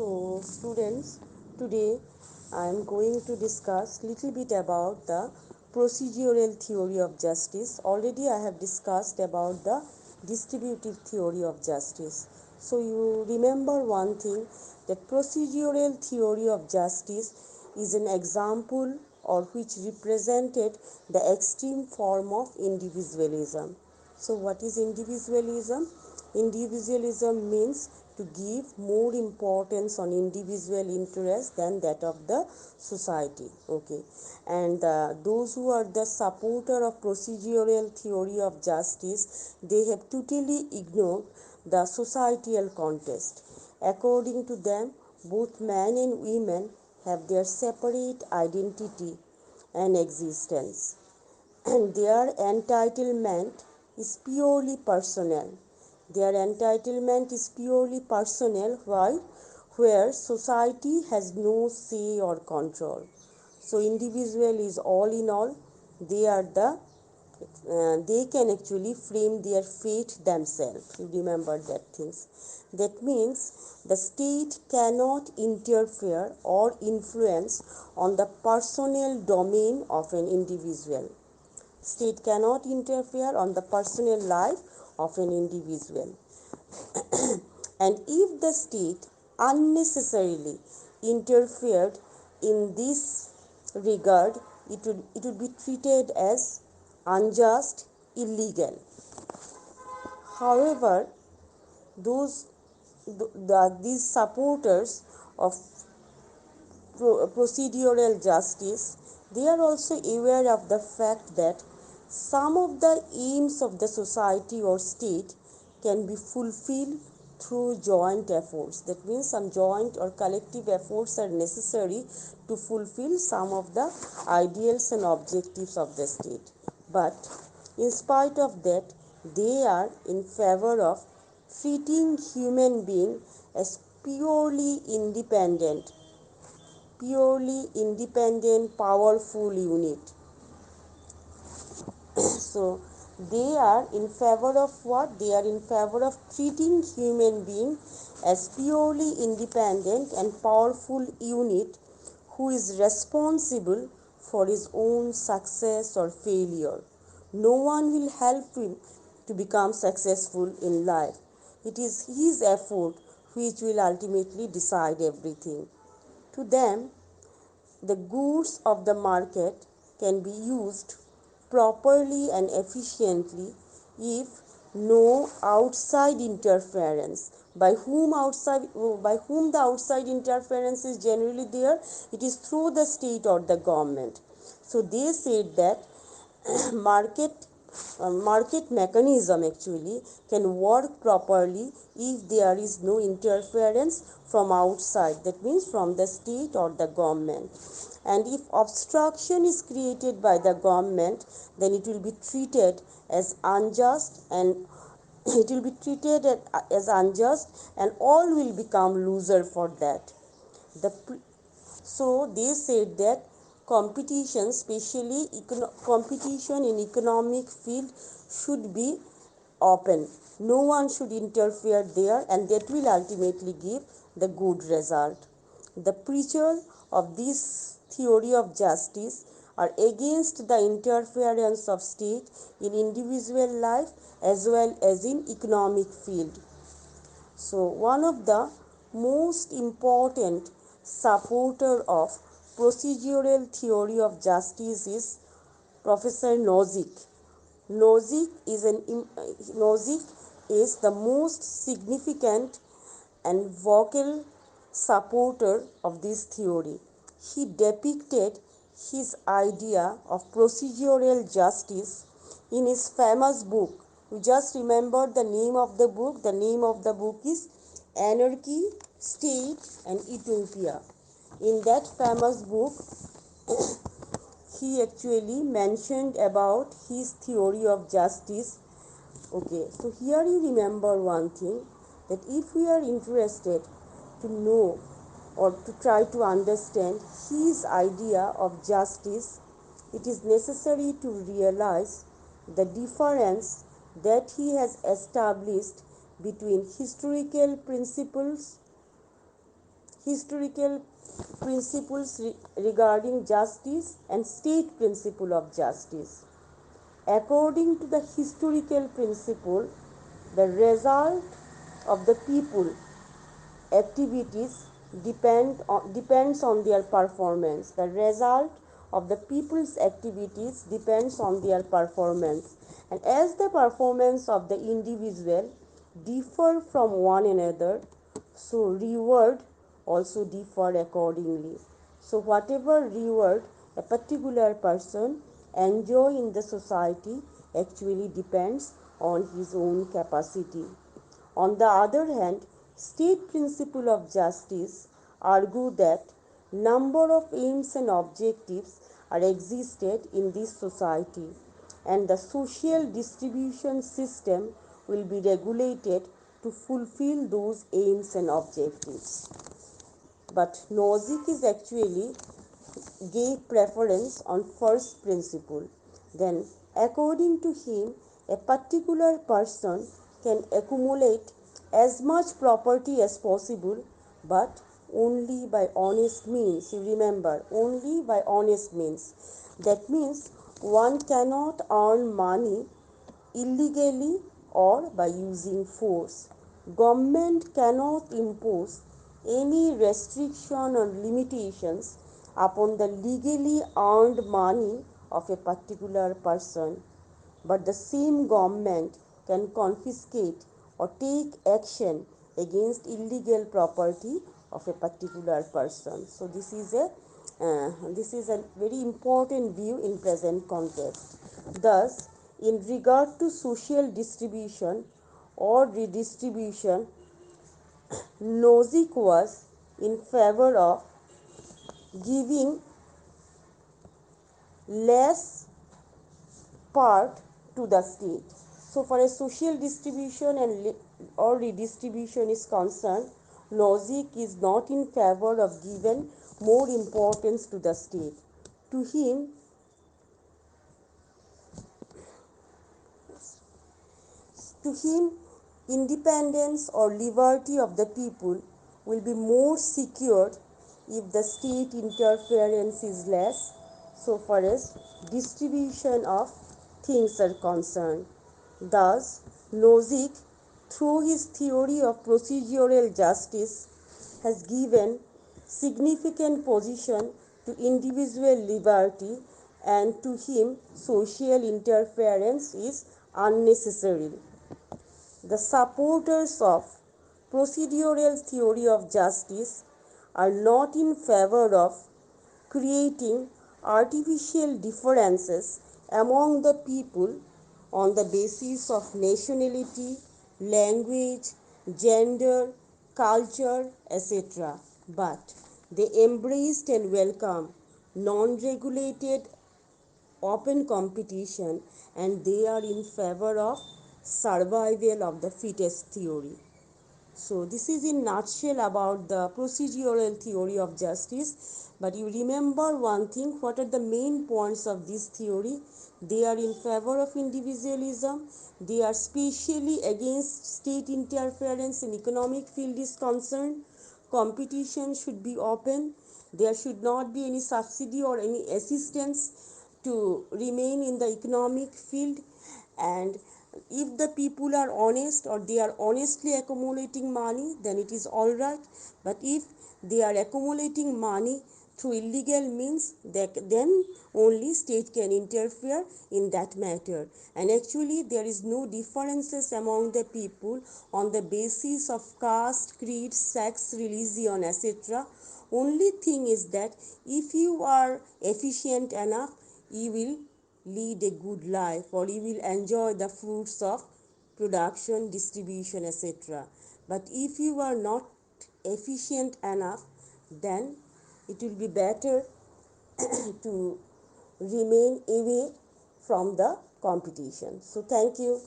So, students, today I am going to discuss little bit about the procedural theory of justice. Already I have discussed about the distributive theory of justice. So, you remember one thing, that procedural theory of justice is an example or which represented the extreme form of individualism. So, what is individualism? Individualism means to give more importance on individual interest than that of the society. Okay, and those who are the supporter of procedural theory of justice, they have totally ignored the societal context. According to them, both men and women have their separate identity and existence, and their entitlement is purely personal. Their entitlement is purely personal, while where society has no say or control. So individual is all in all. They are they can actually frame their fate themselves. You remember that things. That means the state cannot interfere or influence on the personal domain of an individual. State cannot interfere on the personal life of an individual. And if the state unnecessarily interfered in this regard, it would be treated as unjust, illegal. However, these supporters of procedural justice, they are also aware of the fact that some of the aims of the society or state can be fulfilled through joint efforts. That means some joint or collective efforts are necessary to fulfill some of the ideals and objectives of the state. But in spite of that, they are in favor of treating human being as purely independent, powerful unit. So they are in favor of what? They are in favor of treating human being as purely independent and powerful unit who is responsible for his own success or failure. No one will help him to become successful in life. It is his effort which will ultimately decide everything. To them, the goods of the market can be used properly and efficiently if no outside interference. By whom the outside interference is generally there? It is through the state or the government. So they said that market market mechanism actually can work properly if there is no interference from outside, that means from the state or the government. And if obstruction is created by the government, then it will be treated as unjust, and all will become loser for that. the so they said that competition, especially competition in economic field, should be open. No one should interfere there, and that will ultimately give the good result. The preachers of this theory of justice are against the interference of state in individual life as well as in economic field. So one of the most important supporter of procedural theory of justice is Professor Nozick. Nozick is the most significant and vocal supporter of this theory. He depicted his idea of procedural justice in his famous book. You just remember the name of the book. The name of the book is Anarchy, State and Utopia. In that famous book, he actually mentioned about his theory of justice. Okay, so here you remember one thing, that if we are interested to know or to try to understand his idea of justice, it is necessary to realize the difference that he has established between historical principles historical principles regarding justice and state principle of justice. According to the historical principle, the result of the people activities depends on their performance. The result of the people's activities depends on their performance. And as the performance of the individual differ from one another, so reward also differ accordingly. So whatever reward a particular person enjoy in the society actually depends on his own capacity. On the other hand, state principle of justice argue that number of aims and objectives are existed in this society, and the social distribution system will be regulated to fulfill those aims and objectives. But Nozick is actually gave preference on first principle. Then, according to him, a particular person can accumulate as much property as possible, but only by honest means. You remember, only by honest means. That means one cannot earn money illegally or by using force. Government cannot impose any restriction or limitations upon the legally earned money of a particular person, but the same government can confiscate or take action against illegal property of a particular person. So this is a very important view in present context. Thus, in regard to social distribution or redistribution, Nozick was in favor of giving less part to the state. So, for a social distribution and or redistribution is concerned, Nozick is not in favor of giving more importance to the state. To him, To him, independence or liberty of the people will be more secured if the state interference is less, so far as distribution of things are concerned. Thus, Nozick, through his theory of procedural justice, has given significant position to individual liberty, and to him social interference is unnecessary. The supporters of procedural theory of justice are not in favor of creating artificial differences among the people on the basis of nationality, language, gender, culture, etc. But they embraced and welcomed non-regulated open competition, and they are in favor of survival of the fittest theory. So this is in nutshell about the procedural theory of justice. But you remember one thing, what are the main points of this theory? They are in favor of individualism, they are specially against state interference in economic field is concerned, competition should be open, there should not be any subsidy or any assistance to remain in the economic field, and if the people are honest or they are honestly accumulating money, then it is all right. But if they are accumulating money through illegal means, then only state can interfere in that matter. And actually there is no differences among the people on the basis of caste, creed, sex, religion, etc. Only thing is that if you are efficient enough, you will lead a good life, or you will enjoy the fruits of production, distribution, etc. But if you are not efficient enough, then it will be better to remain away from the competition. So thank you.